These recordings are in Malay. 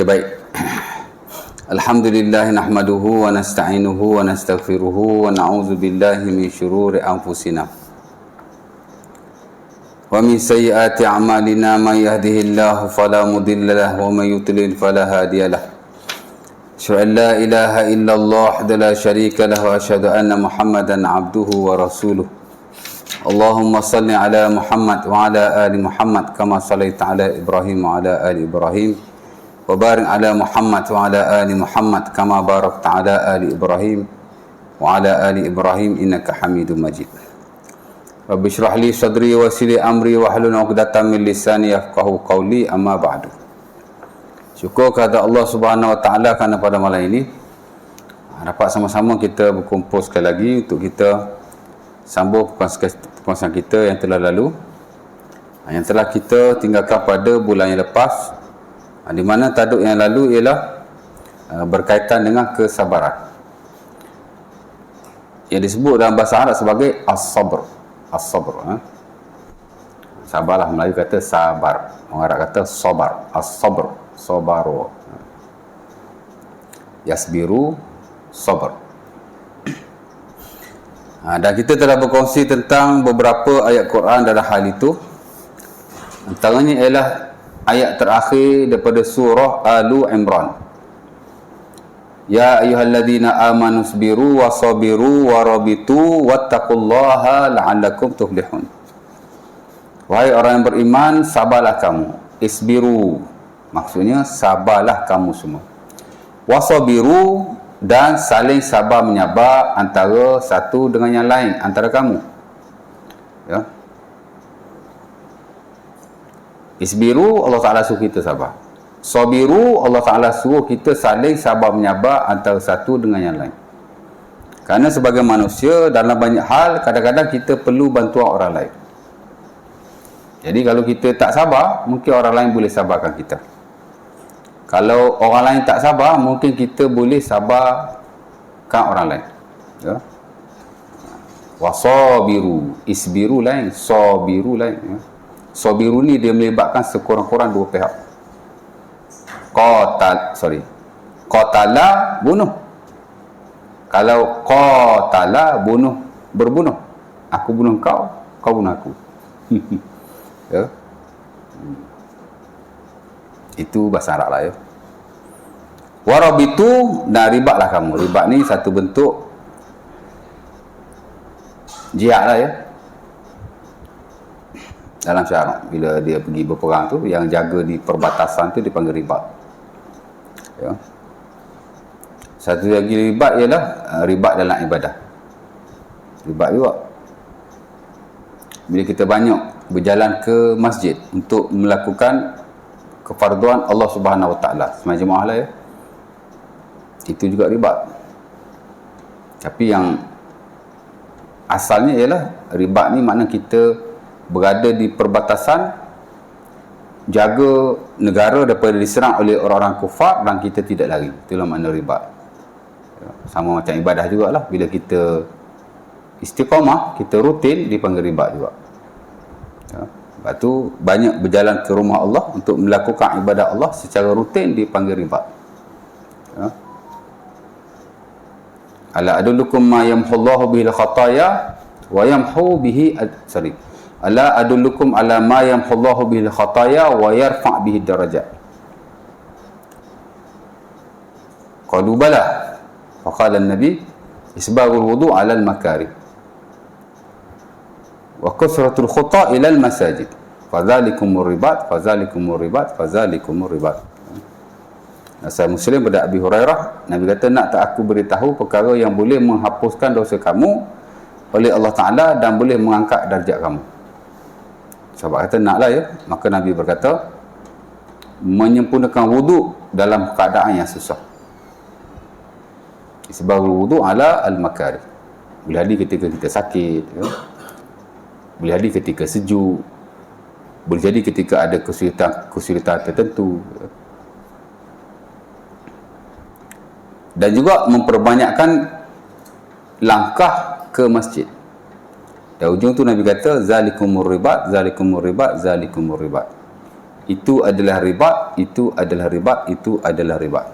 Okey, baik. Alhamdulillah nahmaduhu wa nasta'inuhu wa nastaghfiruhu wa na'udzu billahi min syururi anfusina wa min sayyiati a'malina may yahdihillahu fala mudilla lahu wa may yudlil fala hadiya lahu. Asyhadu an la ilaha illallah wahdahu la syarika lahu wa asyhadu anna Muhammadan abduhu wa rasuluh. Allahumma salli ala Muhammad wa ala ali Muhammad kama sallaita ala Ibrahim wa ala ali Ibrahim wa barik ala Muhammad wa ala ali Muhammad kama barakta ala ali Ibrahim wa ala ali Ibrahim innaka Hamidum Majid. Rabbi shrah li sadri wa yassir li amri wa hlul 'uqdatam min lisani yafqahu qawli, amma ba'du. Syukur kepada Allah Subhanahu wa taala kerana pada malam ini dapat sama-sama kita berkumpul sekali lagi untuk kita sambung perkongsian kita yang telah lalu, yang telah kita tinggalkan pada bulan yang lepas, di mana tajuk yang lalu ialah berkaitan dengan kesabaran yang disebut dalam bahasa Arab sebagai as-sabr. As-sabr, sabarlah, Melayu kata sabar, orang Arab kata sabar. As-sabr, sabaru, yasbiru, sabar. Dan kita telah berkongsi tentang beberapa ayat Quran dalam hal itu. Antaranya ialah ayat terakhir daripada surah Alu Imran. Ya ayyuhalladzina amanu sabiru wasabiru warabitu wattaqullaha la'allakum tuflihun. Wahai orang yang beriman, sabarlah kamu. Isbiru, maksudnya sabarlah kamu semua. Wasabiru, dan saling sabar menyabar antara satu dengan yang lain, antara kamu. Ya. Isbiru, Allah Ta'ala suruh kita sabar. Sabiru, Allah Ta'ala suruh kita saling sabar menyabar antara satu dengan yang lain. Kerana sebagai manusia, dalam banyak hal, kadang-kadang kita perlu bantuan orang lain. Jadi kalau kita tak sabar, mungkin orang lain boleh sabarkan kita. Kalau orang lain tak sabar, mungkin kita boleh sabarkan orang lain. Ya. Wasabiru, isbiru lain, sabiru lain. Ya. Sabiru ni dia melibatkan sekurang-kurang dua pihak. Qatala, bunuh. Kalau qatala, bunuh, berbunuh. Aku bunuh kau, kau bunuh aku. Ya. Itu bahasa Arab lah, ya. Warabitu, dan ribatlah kamu. Ribat ni satu bentuk jihad lah, ya. Dalam syarak, bila dia pergi berperang tu, yang jaga di perbatasan tu dipanggil ribat. Ya. Satu lagi ribat ialah ribat dalam ibadah. Ribat juga bila kita banyak berjalan ke masjid untuk melakukan kefarduan Allah Subhanahu Wa Taala semai jemaah lah, ya. Itu juga ribat. Tapi yang asalnya ialah ribat ni makna kita berada di perbatasan, jaga negara daripada diserang oleh orang-orang kufar dan kita tidak lari. Itulah makna ribat. Sama macam ibadah jugalah. Bila kita istiqamah, kita rutin, dipanggil ribat juga. Ya. Lepas tu banyak berjalan ke rumah Allah untuk melakukan ibadah Allah secara rutin, dipanggil ribat. Ya. Ala adullukum ma yamhullahu bihil khataya wa yamhu bihi Ala adullukum ala ma yamhullahu bihil khataya wa yarfa' bihi darajat. Qalu bala. Faqala an-nabi isbaghul wudu' ala al-makari wa kasratul khuta' ila al-masajid. Fadzalikumur ribat, fadzalikumur ribat, fadzalikumur ribat. Nasai Muslim pada Abi Hurairah, Nabi kata, nak tak aku beritahu perkara yang boleh menghapuskan dosa kamu oleh Allah Ta'ala dan boleh mengangkat darjat kamu. Sahabat kata, naklah, ya. Maka Nabi berkata, menyempurnakan wuduk dalam keadaan yang susah. Isbaghul wudu' ala al-makari. Boleh jadi ketika kita sakit, ya. Boleh jadi ketika sejuk. Boleh jadi ketika ada kesulitan tertentu, ya. Dan juga memperbanyakkan langkah ke masjid. Dan ujung tu Nabi kata, zalikumur ribat, zalikumur ribat, zalikumur ribat. itu adalah ribat, itu adalah ribat, itu adalah ribat.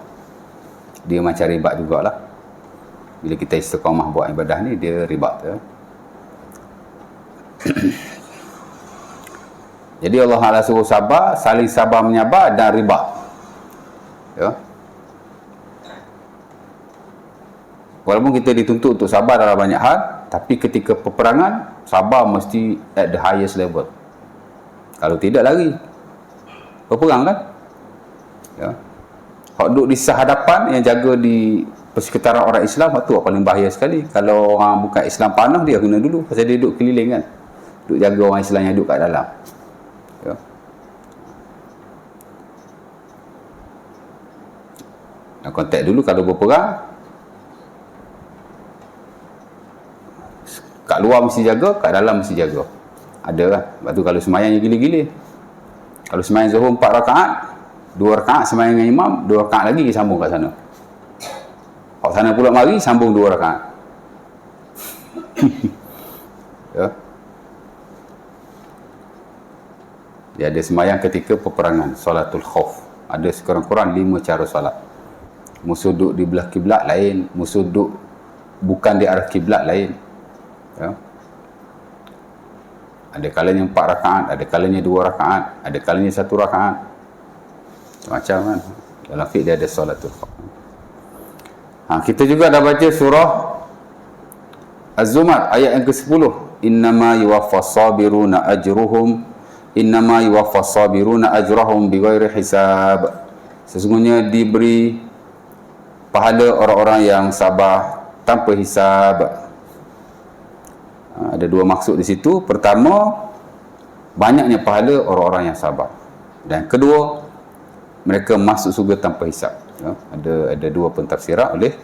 Dia macam ribat jugalah. Bila kita istiqamah buat ibadah ni, dia ribat ya. Jadi Allah Ta'ala suruh sabar, saling sabar menyabar dan ribat ya. Walaupun kita dituntut untuk sabar dalam banyak hal, tapi ketika peperangan, sabar mesti at the highest level. Kalau tidak, lari. Berperang kan? Ya. Hak duduk di sehadapan, yang jaga di persekitaran orang Islam, itu paling bahaya sekali. Kalau orang bukan Islam panah, dia kena dulu. Pasal dia duduk keliling kan. Duduk jaga orang Islam yang duduk kat dalam. Ya. Nak kontak dulu kalau berperang, kat luar mesti jaga, kat dalam mesti jaga. Ada lah. Lepas tu kalau semayang yang gila-gila. Kalau semayang Zuhur 4 rakaat, 2 rakaat semayang dengan imam, 2 rakaat lagi sambung kat sana. Kat sana pula mari, sambung 2 rakaat. Ya. Dia ada semayang ketika peperangan, solatul khauf. Ada sekurang-kurang 5 cara solat. Musuh duduk di belah kiblat lain, musuh duduk bukan di arah kiblat lain. Ya. Ada kalanya 4 rakaat, ada kalanya 2 rakaat, ada kalanya 1 rakaat. Macam kan. Dalam fiqh dia ada solatul khauf. Kita juga dah baca surah Az-Zumar ayat yang ke-10. Innama yuwaffas sabiruna ajruhum innama yuwaffas sabiruna ajrahum bighairi hisab. Sesungguhnya diberi pahala orang-orang yang sabar tanpa hisab. Ada 2 maksud di situ. Pertama, banyaknya pahala orang-orang yang sabar. Dan kedua, mereka masuk surga tanpa hisab. Ya, ada 2 pentafsiran oleh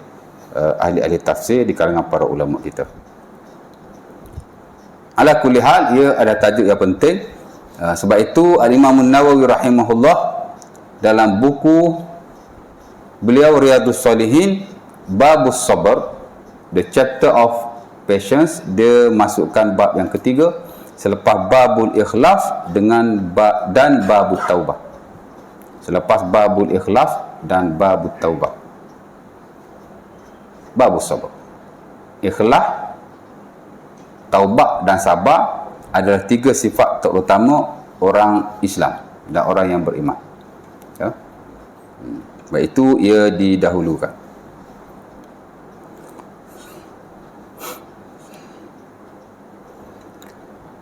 ahli-ahli tafsir di kalangan para ulama kita. Ala kulli hal, ia ada tajuk yang penting. Sebab itu Al-Imam An-Nawawi rahimahullah dalam buku beliau Riyadhus Shalihin, Babus Sabr, the chapter of patience, dia masukkan bab yang ketiga selepas babul ikhlas dan babut taubah. Selepas babul ikhlas dan babut taubah, babus sabr. Ikhlas, taubat dan sabar adalah 3 sifat terutama orang Islam dan orang yang beriman. Ya. Sebab itu ia didahulukan.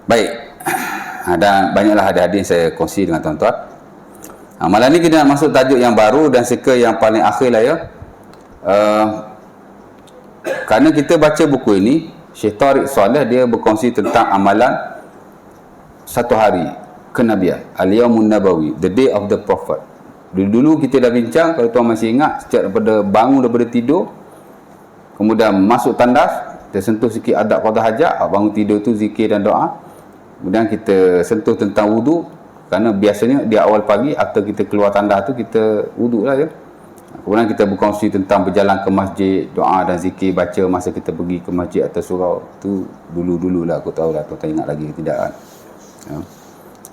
Baik. Dan banyaklah hadis-hadis saya kongsi dengan tuan-tuan. Malam ni kita nak masuk tajuk yang baru dan suka yang paling akhir lah ya. Kerana kita baca buku ini, Syekh Tariq Saleh dia berkongsi tentang amalan 1 hari kenabian, Al-Yawmun Nabawi, the day of the Prophet. Dulu kita dah bincang, kalau tuan masih ingat, sejak daripada bangun daripada tidur, kemudian masuk tandas, kita sentuh sikit adab qada hajat, bangun tidur tu zikir dan doa. Kemudian kita sentuh tentang wudu, kerana biasanya di awal pagi after kita keluar tandas tu kita wuduk lah ya. Kemudian kita berkongsi tentang berjalan ke masjid, doa dan zikir baca masa kita pergi ke masjid atau surau. Tu dulu-dulu lah, aku tahu lah, tuan ingat lagi tidak kan. Ya.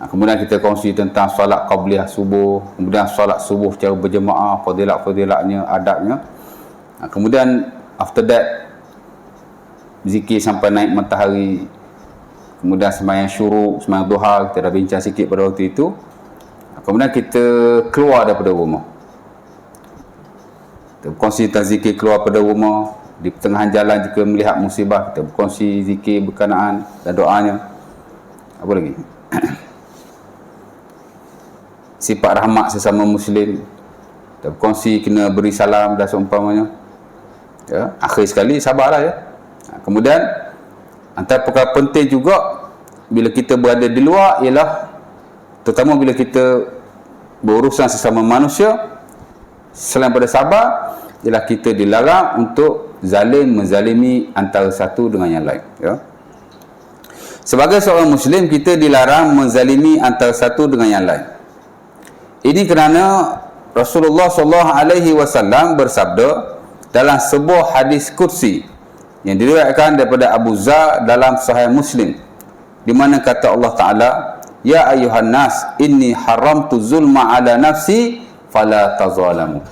Kemudian kita kongsi tentang solat qabliyah subuh, kemudian solat subuh secara berjemaah, fadilat-fadilatnya, adabnya. Kemudian after that zikir sampai naik matahari. Kemudian sembahyang syuruk, sembahyang duha, kita dah bincang sikit pada waktu itu. Kemudian kita keluar daripada rumah. Kita berkongsi tentang zikir keluar daripada rumah. Di pertengahan jalan jika melihat musibah, kita berkongsi zikir berkenaan dan doanya. Apa lagi? Sifat rahmat sesama Muslim. Kita berkongsi kena beri salam dan seumpamanya. Ya, akhir sekali sabarlah ya. Kemudian antara perkara penting juga bila kita berada di luar ialah, terutama bila kita berurusan sesama manusia, selain pada sabar, ialah kita dilarang untuk menzalimi antara satu dengan yang lain. Ya. Sebagai seorang Muslim, kita dilarang menzalimi antara satu dengan yang lain. Ini kerana Rasulullah SAW bersabda dalam sebuah hadis qudsi yang diriwayatkan daripada Abu Zar dalam Sahih Muslim, di mana kata Allah Ta'ala, ya ayuhan nas inni haramtu zulma ala nafsi fala tazalamu.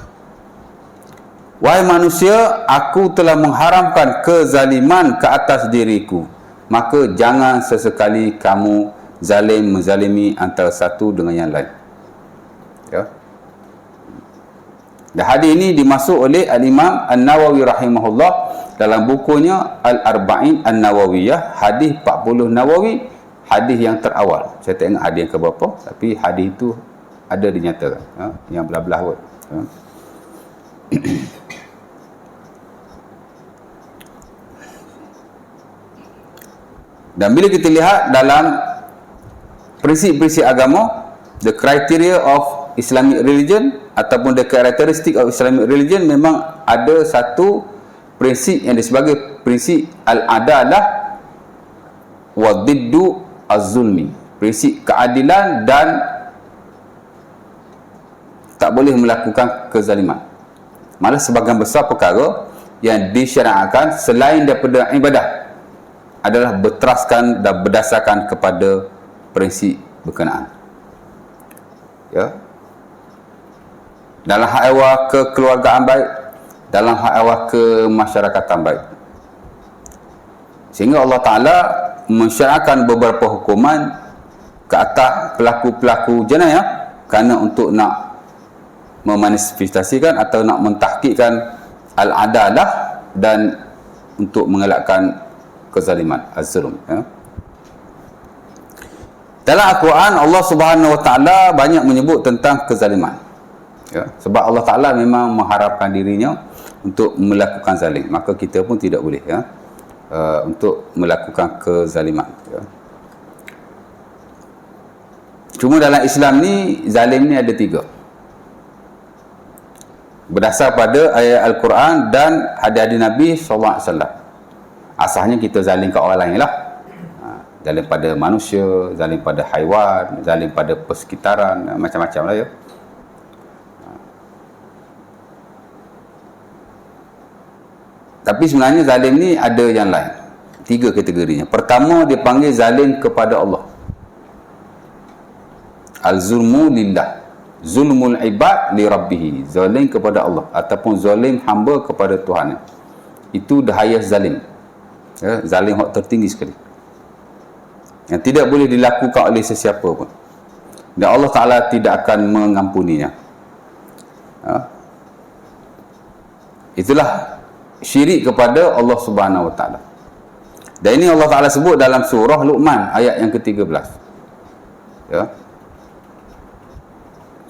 Wahai manusia, aku telah mengharamkan kezaliman ke atas diriku, maka jangan sesekali kamu menzalimi antara satu dengan yang lain. Ya. Dan hadis ini dimasuk oleh Al-Imam An-Nawawi rahimahullah dalam bukunya Al-Arba'in An-Nawawiyah, hadis 40 Nawawi, hadis yang terawal. Saya tak ingat hadis yang keberapa, tapi hadis itu ada dinyatakan, ya, yang belah-belah kot. Ya. Dan bila kita lihat dalam prinsip-prinsip agama, the criteria of Islamic religion ataupun the characteristic of Islamic religion, memang ada satu prinsip yang sebagai prinsip al-adalah wa diddu az-zulmi, prinsip keadilan dan tak boleh melakukan kezaliman. Malah sebahagian besar perkara yang disyariatkan selain daripada ibadah adalah berteraskan dan berdasarkan kepada prinsip berkenaan. Ya. Dalam hak ehwal kekeluargaan baik, dalam hak ehwal kemasyarakatan baik. Sehingga Allah Ta'ala mensyariatkan beberapa hukuman ke atas pelaku-pelaku jenayah kerana untuk nak memanifestasikan atau nak mentahqiqkan al-adalah dan untuk mengelakkan kezaliman, az-zulm. Ya. Dalam Al-Quran, Allah Subhanahu Wa Taala banyak menyebut tentang kezaliman. Ya. Sebab Allah Ta'ala memang mengharapkan dirinya untuk melakukan zalim, maka kita pun tidak boleh, ya, untuk melakukan kezaliman. Ya. Cuma dalam Islam ni, zalim ni ada 3. Berdasar pada ayat Al-Quran dan hadis-hadis Nabi SAW. Asasnya kita zalim kat orang lain lah. Zalim pada manusia, zalim pada haiwan, zalim pada persekitaran, macam-macam lah, ya. Tapi sebenarnya zalim ni ada yang lain. 3 kategorinya. Pertama, dia panggil zalim kepada Allah. Al-zulmu lillah. Zulmul ibad li rabbihi. Zalim kepada Allah. Ataupun zalim hamba kepada Tuhan. Itu the highest zalim. Ya, zalim yang tertinggi sekali. Yang tidak boleh dilakukan oleh sesiapa pun. Dan Allah Ta'ala tidak akan mengampuninya. Ya. Itulah syirik kepada Allah Subhanahu Wa Ta'ala. Dan ini Allah Ta'ala sebut dalam surah Luqman ayat yang ke-13. Ya.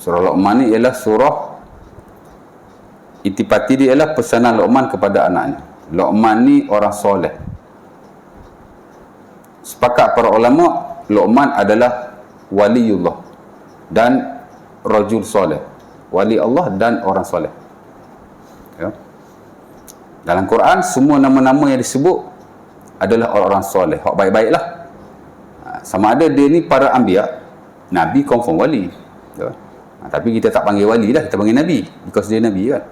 Surah Luqman ni ialah surah, itipati dia ialah pesanan Luqman kepada anaknya. Luqman ni orang soleh. Sepakat para ulama, Luqman adalah waliullah dan rajul soleh. Wali Allah dan orang soleh. Ya. Dalam Quran, semua nama-nama yang disebut adalah orang-orang soleh, hak baik-baik lah. Sama ada dia ni para anbiya, Nabi confirm wali. Ya. Tapi kita tak panggil wali lah, kita panggil Nabi, because dia Nabi kan.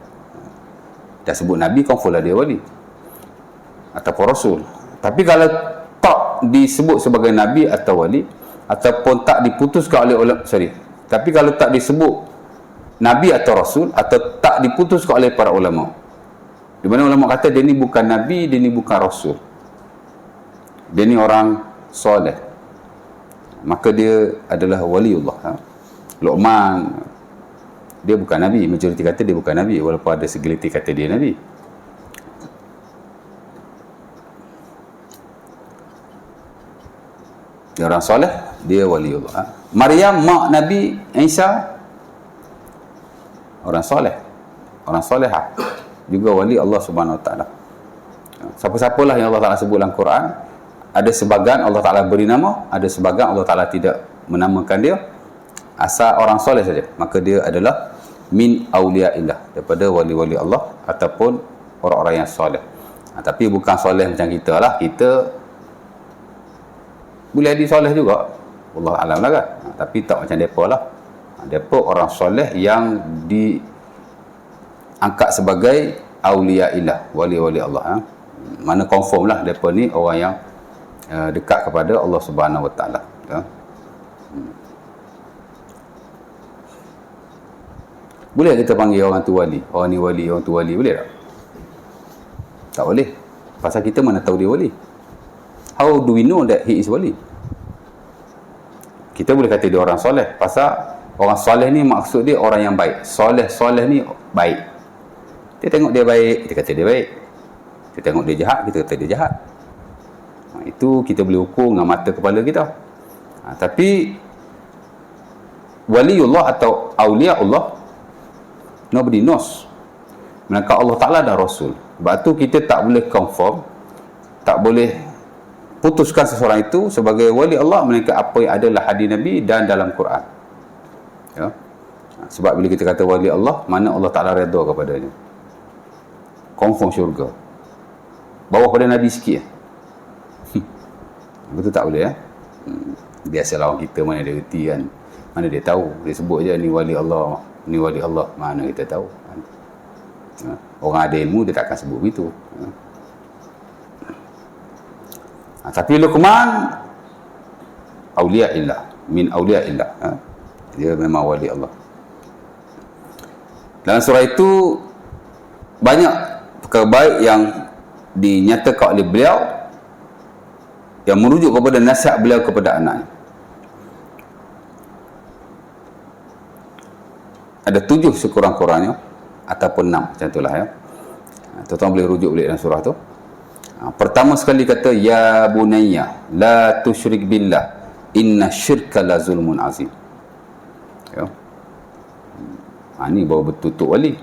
Dah sebut Nabi, confirm lah dia wali ataupun Rasul. Tapi kalau tak disebut sebagai Nabi atau wali, ataupun tak diputuskan oleh ulama, tapi kalau tak disebut Nabi atau Rasul, atau tak diputuskan oleh para ulama, di mana ulama kata dia ni bukan Nabi, dia ni bukan Rasul, dia ni orang soleh, maka dia adalah waliullah. Ha? Luqman, dia bukan Nabi, majoriti kata dia bukan Nabi, walaupun ada segelintir kata dia Nabi. Dia orang soleh, dia waliullah. Ha? Maryam, mak Nabi Isa, orang soleh, orang solehah, juga wali Allah Subhanahu Wa Taala. Siapa-siapalah yang Allah Taala sebut dalam Quran, ada sebahagian Allah Taala beri nama, ada sebahagian Allah Taala tidak menamakan dia, asal orang soleh saja, maka dia adalah min auliyaillah, daripada wali-wali Allah ataupun orang-orang yang soleh. Tapi bukan soleh macam kita lah. Kita boleh jadi soleh juga, Allah alam lah kan. Tapi tak macam mereka lah. Mereka orang soleh yang diangkat sebagai auliyaillah, wali-wali Allah. Mana confirm lah mereka ni orang yang dekat kepada Allah Subhanahu Wa Taala. Boleh kita panggil orang tu wali? Orang ni wali, orang tu wali. Boleh tak? Tak boleh. Pasal kita mana tahu dia wali. How do we know that he is wali? Kita boleh kata dia orang soleh. Pasal orang soleh ni maksud dia orang yang baik. Soleh ni baik. Dia tengok dia baik, kita kata dia baik. Kita tengok dia jahat, kita kata dia jahat. Itu kita boleh ukur dengan mata kepala kita. Tapi waliullah atau awliyaullah, nobody knows. Melainkan Allah Ta'ala dan Rasul. Sebab tu kita tak boleh confirm, tak boleh putuskan seseorang itu sebagai wali Allah melainkan apa yang adalah hadis Nabi dan dalam Quran. Ya. Sebab bila kita kata wali Allah, mana Allah Ta'ala redha kepadanya. Confirm syurga. Bawah pada Nabi sikit. Betul tak boleh ya? Biasalah orang kita mana dia reti kan. Mana dia tahu. Dia sebut je ni wali Allah, ni wali Allah. Mana kita tahu. Orang ada ilmu dia takkan sebut begitu. Tapi Luqman awliya illah, min awliya illah. Dia memang wali Allah. Dalam surah itu banyak perkara baik yang dinyatakan oleh beliau yang merujuk kepada nasihat beliau kepada anaknya. Ada 7 sekurang-kurangnya ataupun 6 macam itulah ya. Tuan-tuan boleh rujuk balik dalam surah tu. Pertama sekali kata ya bunayya la tusyrik billah inna syirka la zulmun azim. Ya. Ni baru betul tok wali.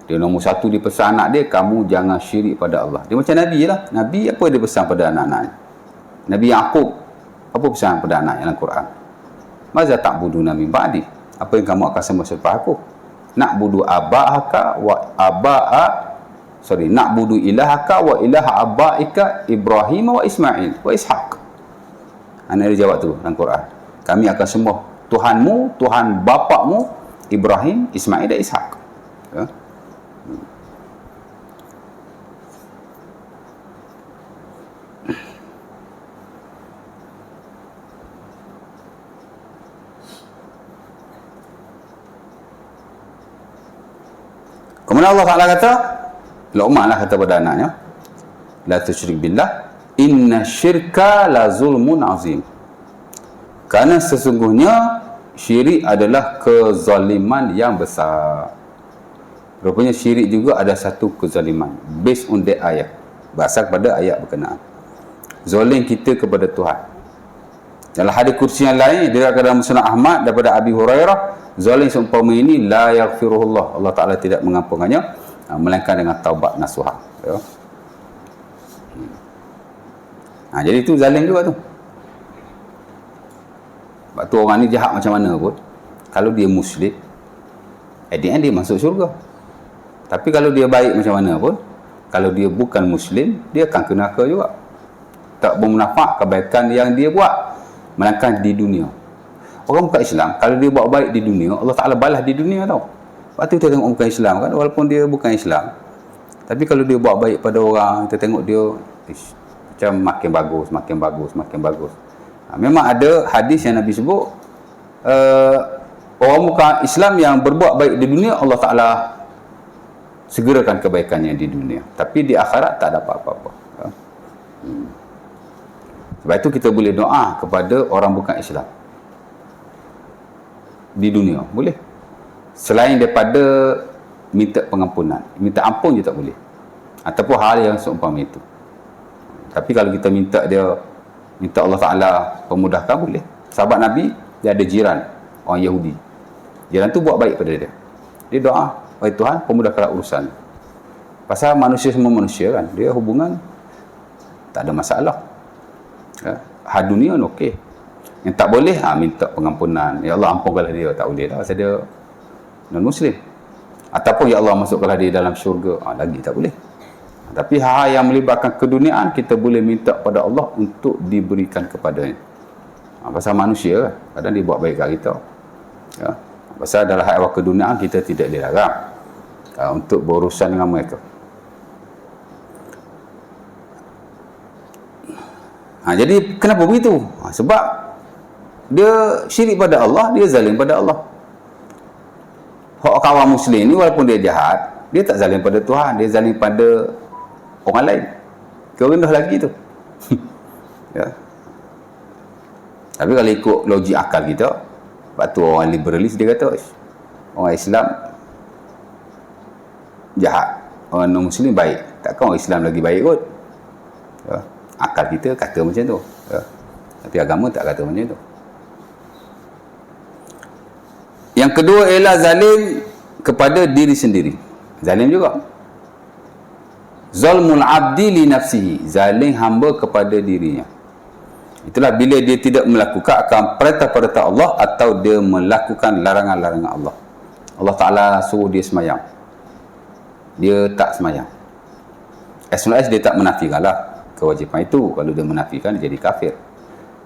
Dia nombor 1 dia pesan anak dia, kamu jangan syirik pada Allah. Dia macam Nabi lah. Nabi apa dia pesan pada anak-anaknya? Nabi Yaqub apa pesan pada anak dalam Quran? Maza ta'buduna min ba'di? Apa yang kamu akan sembah selepas aku? Na'budu aba'aka wa na'budu ilahaka wa ilaha aba'ika Ibrahim wa Ismail wa Ishaq. Anak dia jawab tu dalam Quran. Kami akan sembah Tuhanmu, Tuhan bapakmu Ibrahim, Ismail dan Ishaq. Ya. Kemudian Allah Ta'ala kata, Luqman lah kata pada anaknya, la tusyrik billah inna syirka la zulmun azim. Kerana sesungguhnya syirik adalah kezaliman yang besar. Rupanya syirik juga ada satu kezaliman based on that ayat, berasal pada ayat berkenaan. Zalim kita kepada Tuhan. Dalam hadis kursi yang lain diriwayatkan dalam Musnad Ahmad daripada Abi Hurairah, zalim seumpama ini la yaghfiruhullah, Allah Ta'ala tidak mengampunkannya melainkan dengan taubat nasuha. Ya. Jadi itu zalim juga tu. Sebab tu orang ni jahat macam mana pun, kalau dia Muslim, at the end dia masuk syurga. Tapi kalau dia baik macam mana pun, kalau dia bukan Muslim, dia akan ke neraka juga. Tak bermanfaat kebaikan yang dia buat, melainkan di dunia. Orang bukan Islam, kalau dia buat baik di dunia, Allah Ta'ala balas di dunia tau. Sebab tu kita tengok bukan Islam kan, walaupun dia bukan Islam, tapi kalau dia buat baik pada orang, kita tengok dia macam makin bagus, makin bagus, makin bagus. Memang ada hadis yang Nabi sebut, orang bukan Islam yang berbuat baik di dunia, Allah Ta'ala segerakan kebaikannya di dunia, tapi di akhirat tak dapat apa-apa. Sebab itu kita boleh doa kepada orang bukan Islam di dunia, boleh. Selain daripada minta pengampunan, minta ampun je tak boleh, ataupun hal yang seumpama itu. Tapi kalau kita minta Allah Ta'ala pemudahkan, boleh. Sahabat Nabi, dia ada jiran orang Yahudi. Jiran tu buat baik pada dia. Dia doa, wahai Tuhan, pemudahkanlah urusan. Pasal manusia semua manusia kan, dia hubungan tak ada masalah. Hal dunia okey. Yang tak boleh, minta pengampunan. Ya Allah, ampunkanlah dia. Tak boleh dah, pasal dia non-Muslim. Ataupun ya Allah, masukkanlah dia dalam syurga. Lagi tak boleh. Tapi hal yang melibatkan keduniaan, kita boleh minta pada Allah untuk diberikan kepadanya. Pasal manusia kan, kadang dia buat baik kat kita. Ya. Pasal dalam hal keduniaan, kita tidak dilarang untuk berurusan dengan mereka. Jadi kenapa begitu? Sebab Dia syirik pada Allah, dia zalim pada Allah. Hak kawan Muslim ni walaupun dia jahat, dia tak zalim pada Tuhan, dia zalim pada orang lain. Kau rendah lagi tu. Ya. Tapi kalau ikut logik akal kita, sebab tu orang liberalis dia kata, orang Islam jahat, orang non-Muslim baik. Takkan orang Islam lagi baik kot. Ya. Akal kita kata macam tu. Ya. Tapi agama tak kata macam tu. Yang kedua ialah zalim kepada diri sendiri. Zalim juga. Zalmul abdi li nafsihi. Zalim hamba kepada dirinya. Itulah bila dia tidak melakukan perintah-perintah Allah atau dia melakukan larangan-larangan Allah. Allah Ta'ala suruh dia semayang, dia tak semayang. As long as dia tak menafikanlah kewajipan itu. Kalau dia menafikan, dia jadi kafir,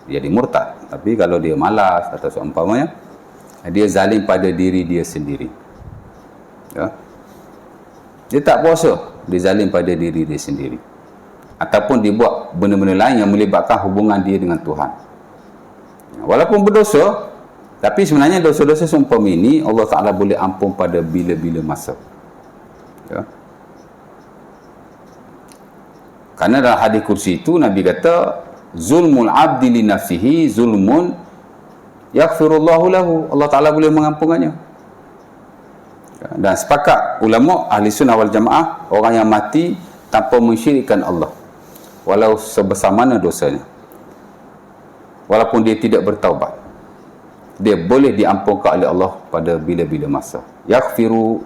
dia jadi murtad. Tapi kalau dia malas atau seumpamanya, dia zalim pada diri dia sendiri. Ya. Dia tak puasa, dia zalim pada diri dia sendiri. Ataupun dia buat benda-benda lain yang melibatkan hubungan dia dengan Tuhan. Walaupun berdosa, tapi sebenarnya dosa-dosa seumpama ini Allah Ta'ala boleh ampun pada bila-bila masa. Ya. Karena dalam hadis kursi itu Nabi kata, zulmul abdi li nafsihi zulmun yaghfirullahu lahu. Allah Ta'ala boleh mengampunkannya. Dan sepakat ulama ahli sunnah wal jamaah, orang yang mati tanpa mensyirikkan Allah, walau sebesar mana dosanya, walaupun dia tidak bertaubat, dia boleh diampunkan oleh Allah pada bila-bila masa. Yaghfiru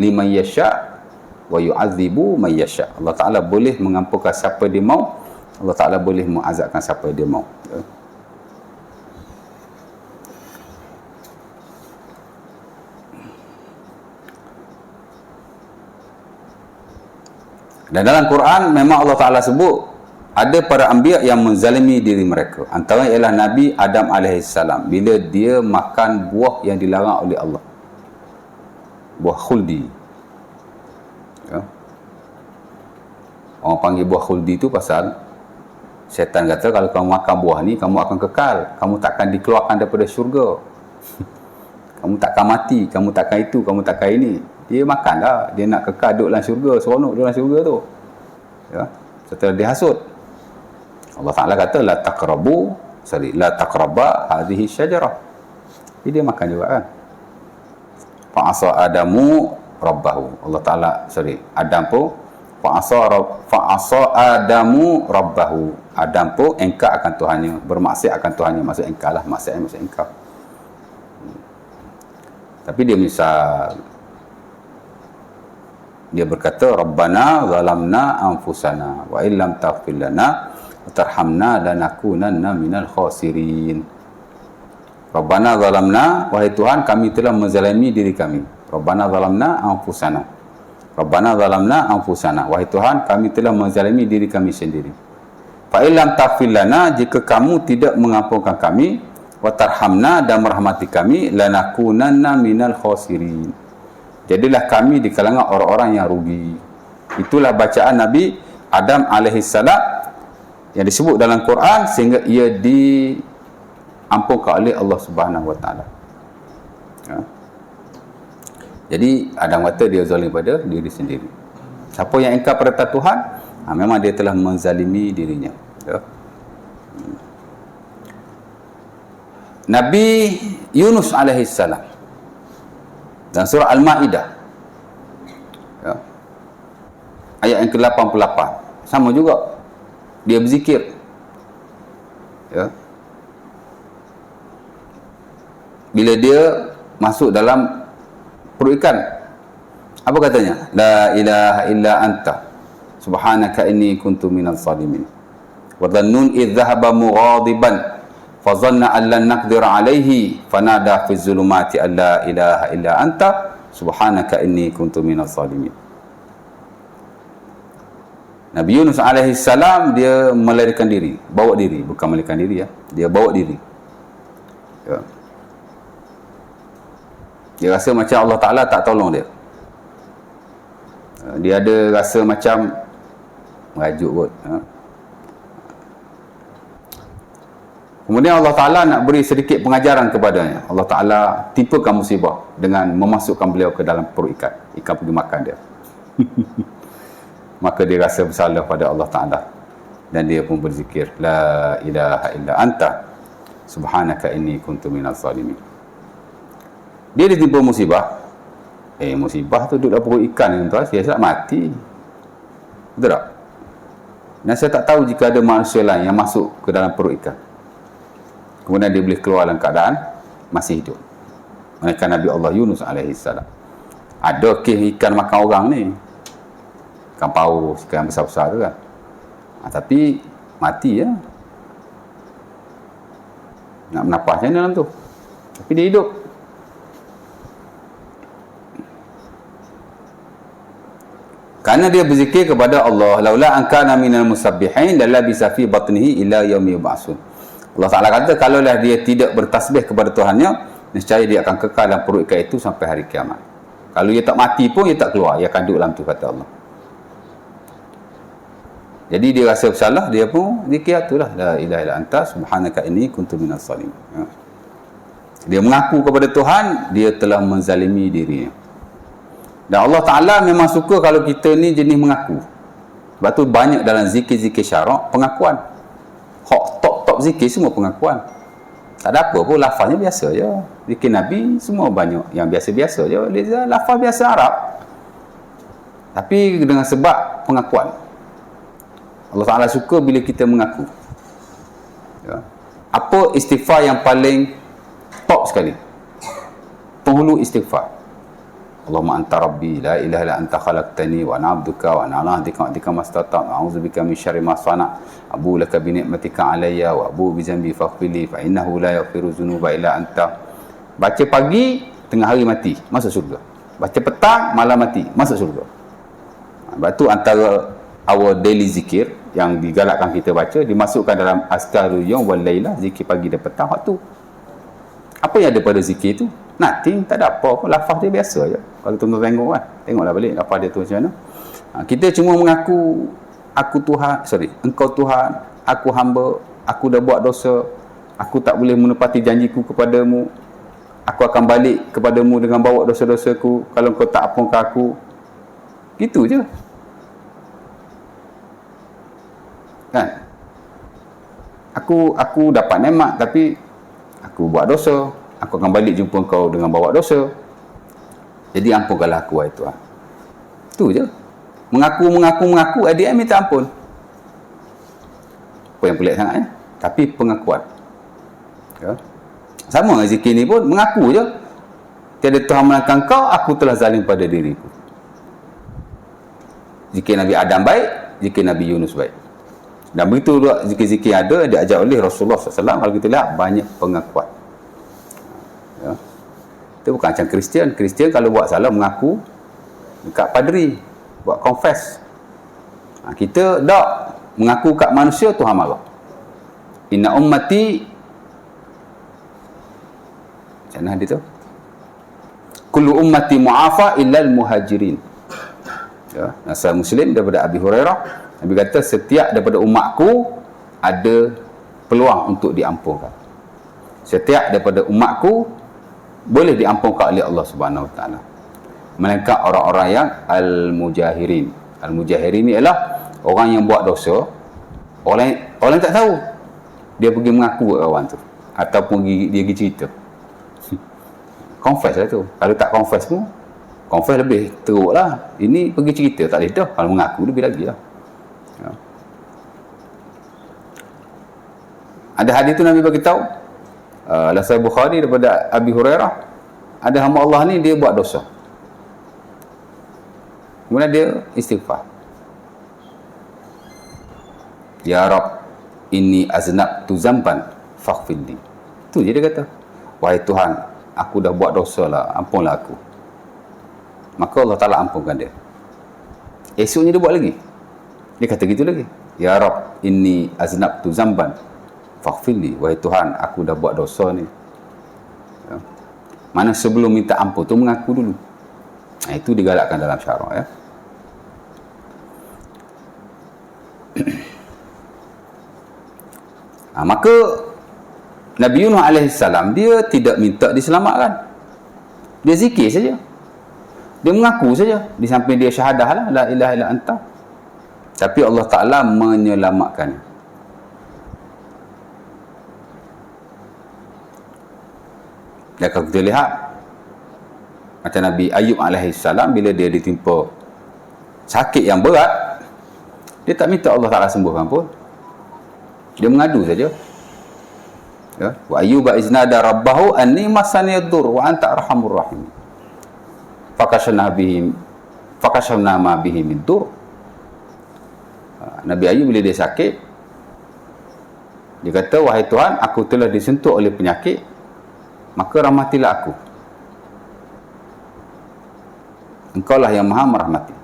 liman yasha' wa yu'adzibu man yasha'. Allah Ta'ala boleh mengampunkan siapa dia mau, Allah Ta'ala boleh mengazabkan siapa dia mau. Ya. Dan dalam Quran memang Allah Ta'ala sebut ada para anbiya yang menzalimi diri mereka. Antara ialah Nabi Adam AS bila dia makan buah yang dilarang oleh Allah, buah khuldi. Ya. Orang panggil buah khuldi itu pasal syaitan kata kalau kamu makan buah ni kamu akan kekal, kamu takkan dikeluarkan daripada syurga. Kamu takkan mati, kamu takkan itu, kamu takkan ini. Dia makan dah, dia nak kekal duduk dalam syurga, seronok duduk dalam syurga tu. Ya, setelah dia hasut, Allah Ta'ala kata la taqraba hadhihi syajarah. Dia makan juga kan. Fa'asa Adamu rabbahu. Allah Ta'ala, Adam pun fa'asa Adamu rabbahu. Adam pun engkar akan Tuhannya, bermaksiat akan Tuhannya. Maksud engkar lah, maksiat engkar. Tapi dia misal, dia berkata Rabbana zalamna anfusana wa illam taghfir lana wa tarhamna lanakunanna minal khasirin. Rabbana zalamna, wahai Tuhan kami telah menzalimi diri kami. Rabbana zalamna anfusana. Rabbana zalamna anfusana, wahai Tuhan kami telah menzalimi diri kami sendiri. Fa illam taghfir lana, jika kamu tidak mengampunkan kami, wa tarhamna, dan merahmati kami, lanakunanna minal khasirin, jadilah kami di kalangan orang-orang yang rugi. Itulah bacaan Nabi Adam alaihissalam yang disebut dalam Quran sehingga ia diampunkan oleh Allah Subhanahu wa taala. Ya. Jadi Adam kata dia zalim pada diri sendiri. Siapa yang ingkar perintah Tuhan, memang dia telah menzalimi dirinya. Ya. Nabi Yunus alaihissalam dan surah Al-Ma'idah, ya, ayat yang ke-88 sama juga, dia berzikir, ya, bila dia masuk dalam perut ikan, apa katanya? La ilaha illa anta subhanaka inni kuntu minaz zalimin. Wa dhannun idh dhahaba mughadiban fazanna an lan naqdir alaihi fanada fi zulumati an la ilaha illa anta subhanaka inni kuntu minaz zalimin. Nabi Yunus alaihissalam dia melarikan diri, bawa diri, bukan melarikan diri, ya, dia bawa diri. Ya. Dia rasa macam Allah Ta'ala tak tolong dia. Dia ada rasa macam merajuk kot. Kemudian Allah Ta'ala nak beri sedikit pengajaran kepadanya. Allah Ta'ala timpakan musibah dengan memasukkan beliau ke dalam perut ikan. Ikan pergi makan dia. Maka dia rasa bersalah pada Allah Ta'ala. Dan dia pun berzikir, La ilaha illa anta, subhanaka inni kuntu minaz zalimin. Dia ditimpa musibah. Musibah tu duduk dalam perut ikan ni tuan, dia tak mati. Betul tak? Dan saya tak tahu jika ada manusia lain yang masuk ke dalam perut ikan, kemudian dia boleh keluar dalam keadaan masih hidup. Mereka Nabi Allah Yunus alaihissalam. Ada kes ikan makan orang ni. Ikan paus, ikan besar-besar tu kan. Tapi mati ya. Nak bernapas macam mana dalam tu. Tapi dia hidup. Kerana dia berzikir kepada Allah, laula an kana minal musabbihin la labisa fi batnihi ila yaumi yub'atsun. Allah Ta'ala kata, kalaulah dia tidak bertasbih kepada Tuhannya, nescaya dia akan kekal dalam perut ikan itu sampai hari kiamat. Kalau dia tak mati pun, dia tak keluar. Dia akan duduk dalam tu, kata Allah. Jadi dia rasa bersalah, dia pun zikir itulah. La ilaha illa anta, subhanaka inni kuntu minaz zalimin. Dia mengaku kepada Tuhan, dia telah menzalimi dirinya. Dan Allah Ta'ala memang suka kalau kita ni jenis mengaku. Sebab tu banyak dalam zikir-zikir syarak, pengakuan. Top zikir semua pengakuan. Tak ada apa pun, lafaznya biasa je. Zikir Nabi semua banyak yang biasa-biasa je. Dia lafaz biasa Arab. Tapi dengan sebab pengakuan. Allah Ta'ala suka bila kita mengaku. Ya. Apa istighfar yang paling top sekali? Penghulu istighfar. Allahumma anta rabbi la ilaha illa anta khalaqtani wa ana 'abduka wa ana 'ala ahdika mastata'tu a'udzubika min syarri ma sana' abu laka bi ni'matika 'alayya wa abu bi dhanbi faghfirli fa innahu la yaghfiru dzunuba illa anta. Baca pagi, tengah hari mati, masuk syurga. Baca petang, malam mati, masuk syurga. Sebab tu antara our daily zikir yang digalakkan kita baca, dimasukkan dalam azkarul yaum wal lailah, zikir pagi dan petang waktu. Apa yang ada pada zikir tu? Nothing, tak ada apa-apa, lafaz dia biasa je. Kalau tuan-tuan tengok kan, tengoklah balik lafaz dia tu macam mana. Kita cuma mengaku, engkau Tuhan, aku hamba, aku dah buat dosa, aku tak boleh menepati janjiku kepadamu, aku akan balik kepadamu dengan bawa dosa-dosaku, kalau engkau tak ampunkan aku. Gitu je. Kan? Aku dapat nikmat tapi aku buat dosa. Aku akan balik jumpa kau dengan bawa dosa. Jadi ampunkanlah aku, wahai Tuhan. Itu je. Mengaku, dia minta ampun. Apa yang pelik sangat ya? Tapi pengakuan. Ya. Sama dengan zikir ni pun, mengaku je. Tiada Tuhan melainkan kau, aku telah zalim pada diriku. Zikir Nabi Adam baik, zikir Nabi Yunus baik. Dan begitu juga zikir-zikir ada diajar oleh Rasulullah SAW. Kalau kita lihat, banyak pengakuan. Ya. Itu bukan macam Kristian. Kristian kalau buat salah mengaku dekat padri, buat confess. Kita tak mengaku kat manusia, Tuhan marah. Inna ummati, macam mana dia tu? Kullu ummati mu'afa illal muhajirin. Ya, Nasai Muslim daripada Abi Hurairah, Nabi kata setiap daripada umatku ada peluang untuk diampunkan. Setiap daripada umatku boleh diampunkan oleh Allah Subhanahu Wa Taala. Melainkan orang-orang yang al-mujahirin. Al-mujahirin ni ialah orang yang buat dosa, orang tak tahu. Dia pergi mengaku kat kawan tu, ataupun dia pergi cerita. Confess lah tu. Kalau tak confess pun, confess lebih teruk lah. Ini pergi cerita tak boleh dah. Kalau mengaku lebih lagi lah. Ya. Ada hadis tu Nabi beritahu, Sahih Bukhari daripada Abi Hurairah, ada hamba Allah ni dia buat dosa. Kemudian dia istighfar. Ya Rab, inni aznabtu zamban faghfirli. Tu je dia kata. Wahai Tuhan, aku dah buat dosa lah, ampunlah aku. Maka Allah Ta'ala ampunkan dia. Esoknya dia buat lagi. Dia kata gitu lagi. Ya Rab, inni aznabtu zamban faghfirli. Wahai Tuhan, aku dah buat dosa ni. Ya. Mana sebelum minta ampun tu mengaku dulu. Itu digalakkan dalam syarak ya. Maka Nabi Yunus alaihissalam, dia tidak minta diselamatkan. Dia zikir saja. Dia mengaku saja. Di samping dia syahadah lah, la ilaha illa anta. Tapi Allah Ta'ala menyelamatkan. Dan kalau kita lihat, macam Nabi Ayub alaihissalam, bila dia ditimpa sakit yang berat, dia tak minta Allah Ta'ala sembuhkan pun. Dia mengadu saja. Ya, wa ayyuba iznada rabbahu anni masani yadur wa anta arhamur rahim. Fakashafna ma bihi min dur. Nabi Ayub bila dia sakit, dia kata, wahai Tuhan, aku telah disentuh oleh penyakit, maka rahmatilah aku. Engkaulah yang maha merahmati.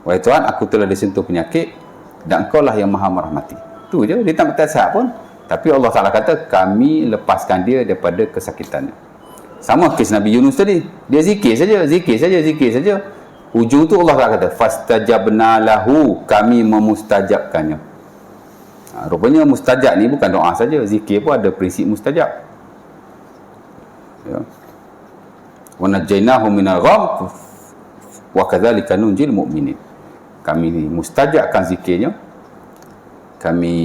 Wahai Tuhan, aku telah disentuh penyakit dan engkaulah yang maha merahmati. Itu je, dia tak minta sihat pun. Tapi Allah Ta'ala kata, kami lepaskan dia daripada kesakitannya. Sama kes Nabi Yunus tadi. Dia zikir saja. Ujung tu Allah Ta'ala kata, fastajabna lahu, kami memustajabkannya. Rupanya mustajab ni bukan doa saja. Zikir pun ada prinsip mustajab. Ya. Wa najainahu minal gham wa kadzalika nunjil mu'minin. Kami mustajabkan zikirnya, kami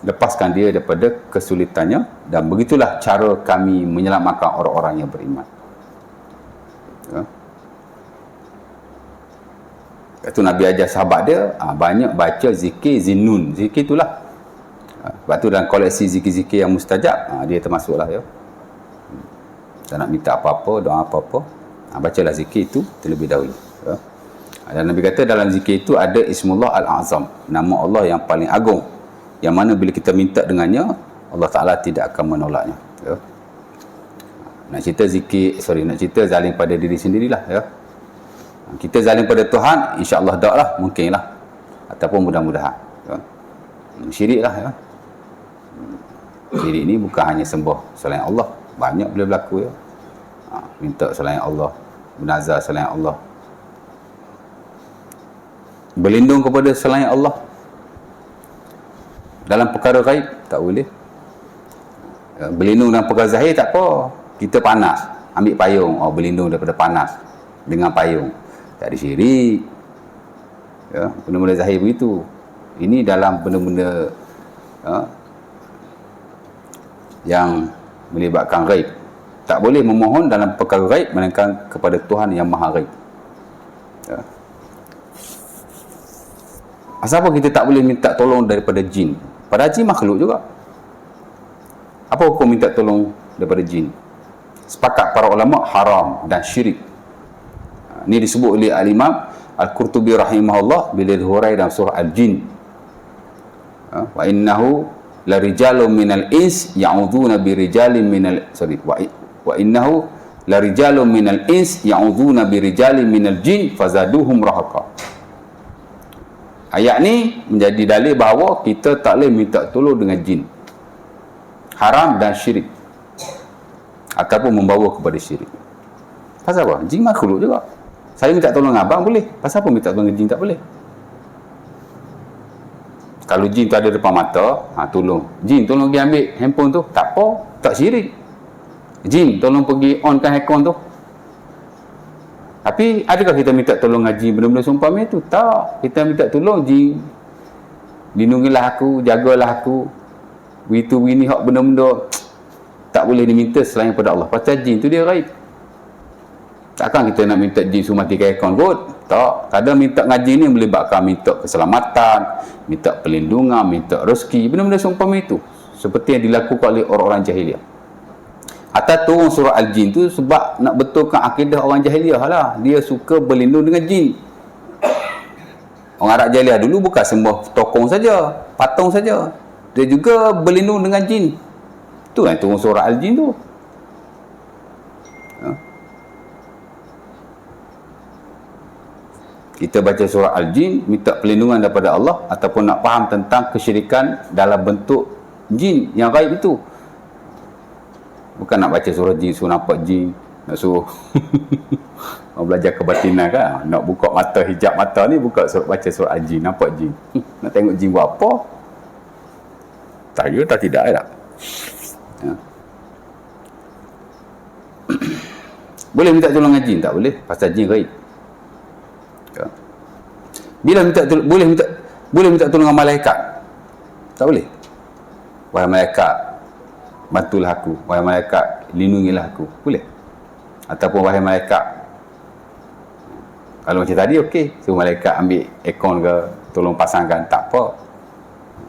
lepaskan dia daripada kesulitannya, dan begitulah cara kami menyelamatkan orang-orang yang beriman. Ya. Itu Nabi ajar sahabat dia, banyak baca zikir zinnun. Zikir itulah. Sebab tu dalam koleksi zikir-zikir yang mustajab, dia termasuklah. Ya. Tak nak minta apa-apa, doa apa-apa, bacalah zikir itu terlebih dahulu. Ya. Dan Nabi kata dalam zikir itu ada Ismullah Al-Azam, nama Allah yang paling agung, yang mana bila kita minta dengannya, Allah Ta'ala tidak akan menolaknya. Ya. Nak cerita zalim pada diri sendirilah. Ya. Kita zalim pada Tuhan, insya-Allah tak lah, mungkin lah, ataupun mudah-mudahan. Ya. Syirik lah. Ya. Syirik ni bukan hanya sembah selain Allah, banyak boleh berlaku. Ya. Minta selain Allah, bernazar selain Allah, berlindung kepada selain Allah dalam perkara gaib, tak boleh. Berlindung dalam perkara zahir tak apa. Kita panas, ambil payung, berlindung daripada panas dengan payung, tak ada syirik. Ya, benda-benda zahir begitu. Ini dalam benda-benda yang melibatkan gaib. Tak boleh memohon dalam perkara gaib melainkan kepada Tuhan yang maha gaib. Ya. Asal apa kita tak boleh minta tolong daripada jin? Pada jin makhluk juga. Apa hukum minta tolong daripada jin? Sepakat para ulama haram dan syirik. Ini disebut oleh Al-Imam Al-Qurtubi rahimahullah bila dihurai dalam surah Al-Jin. Wa innahu la rijalun minal ins ya'udzuuna bi rijalin minal wa innahu la rijalun minal ins ya'udzuuna bi rijalin minal jin fazaduhum rahaqa. Ayat ni menjadi dalil bahawa kita tak boleh minta tolong dengan jin. Haram dan syirik. Ataupun membawa kepada syirik. Pasal apa? Jin makhluk juga. Saya minta tolong abang boleh. Pasal apa minta tolong jin tak boleh? Kalau jin tu ada depan mata, tolong. Jin tolong pergi ambil handphone tu. Tak apa. Tak syirik. Jin tolong pergi onkan handphone tu. Tapi adakah kita minta tolong ngaji benda-benda seumpama itu? Tak. Kita minta tolong jin, lindungilah aku, jagalah aku. Begitu begini hak benda-benda tak boleh diminta selain pada Allah. Pasal jin tu dia gaib. Takkan kita nak minta jin suruh matikan aircon kot? Tak. Kadang minta ngaji ni melibatkan minta keselamatan, minta perlindungan, minta rezeki, benda-benda seumpama itu. Seperti yang dilakukan oleh orang-orang jahiliah. Atas turun surah Al-Jin tu sebab nak betulkan akidah orang jahiliah lah. Dia suka berlindung dengan jin. Orang Arab jahiliah dulu bukan sembah tokong saja, patung saja. Dia juga berlindung dengan jin. Tu yang turun surah Al-Jin tu. Kita baca surah Al-Jin, minta perlindungan daripada Allah, ataupun nak faham tentang kesyirikan dalam bentuk jin yang gaib itu. Bukan nak baca surah jin, suruh nampak jin, nak suruh belajar kebatinan kan, nak buka mata, hijab mata ni, baca surah Al-Jin, nampak jin. Nak tengok jin buat apa? Tak tak tidak. Ya. Boleh minta tolong dengan jin? Tak boleh, pasal jin gaib. Ya. Bila boleh minta tolong dengan malaikat? Tak boleh. Wahai malaikat, bantulah aku. Wahai malaikat, lindungilah aku. Boleh. Ataupun wahai malaikat, kalau macam tadi okey, so malaikat ambil aircon ke, tolong pasangkan, tak apa.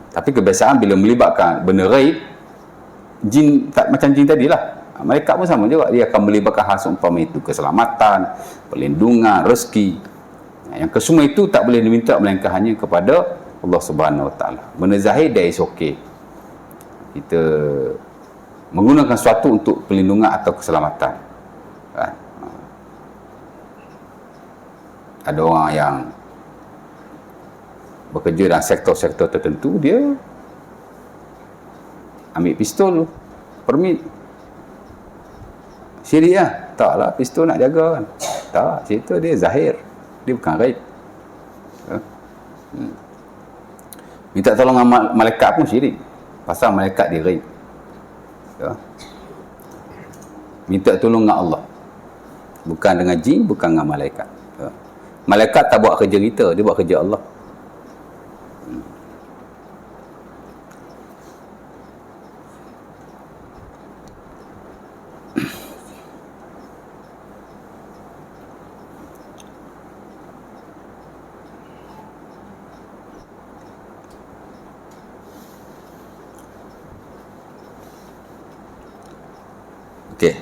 Tapi kebiasaan bila melibatkan benda gaib, jin tak macam jin tadilah. Malaikat pun sama juga, dia akan melibatkan hal seumpama itu, keselamatan, perlindungan, rezeki. Yang kesemua itu tak boleh diminta melainkan hanya kepada Allah Subhanahu Wa Taala. Benda zahir dia is okey. Kita menggunakan sesuatu untuk perlindungan atau keselamatan. Kan? Ada orang yang bekerja dalam sektor-sektor tertentu, dia ambil pistol, permit. Syirik lah. Taklah, pistol nak jaga kan. Tak, cerita dia zahir. Dia bukan gaib. Minta tolong dengan malaikat pun syirik. Pasal malaikat dia gaib. Ya. Minta tolong dengan Allah. Bukan dengan jin, bukan dengan malaikat. Ya. Malaikat tak buat kerja kita, dia buat kerja Allah. Okey,